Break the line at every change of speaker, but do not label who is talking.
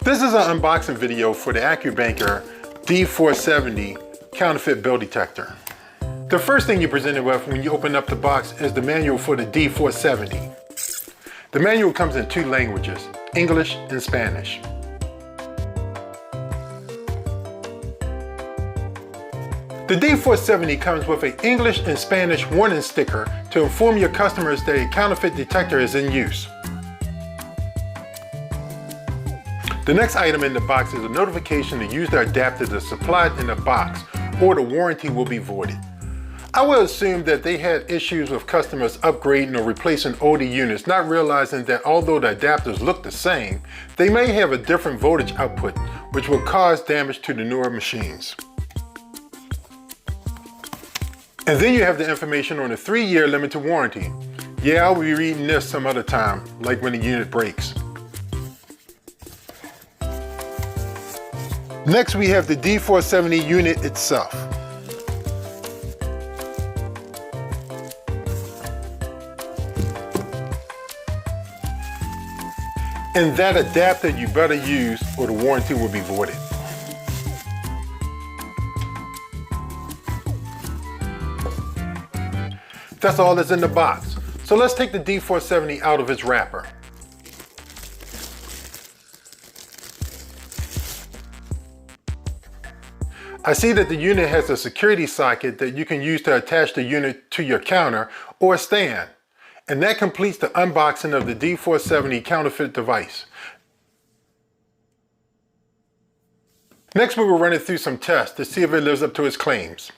This is an unboxing video for the AccuBANKER D470 Counterfeit Bill Detector. The first thing you're presented with when you open up the box is the manual for the D470. The manual comes in two languages, English and Spanish. The D470 comes with an English and Spanish warning sticker to inform your customers that a counterfeit detector is in use. The next item in the box is a notification to use the adapter that's supplied in the box, or the warranty will be voided. I will assume that they had issues with customers upgrading or replacing older units, not realizing that although the adapters look the same, they may have a different voltage output, which will cause damage to the newer machines. And then you have the information on a 3-year limited warranty. Yeah, I'll be reading this some other time, like when the unit breaks. Next, we have the D470 unit itself. And that adapter you better use or the warranty will be voided. That's all that's in the box. So let's take the D470 out of its wrapper. I see that the unit has a security socket that you can use to attach the unit to your counter or stand. And that completes the unboxing of the D470 counterfeit device. Next, we will run it through some tests to see if it lives up to its claims.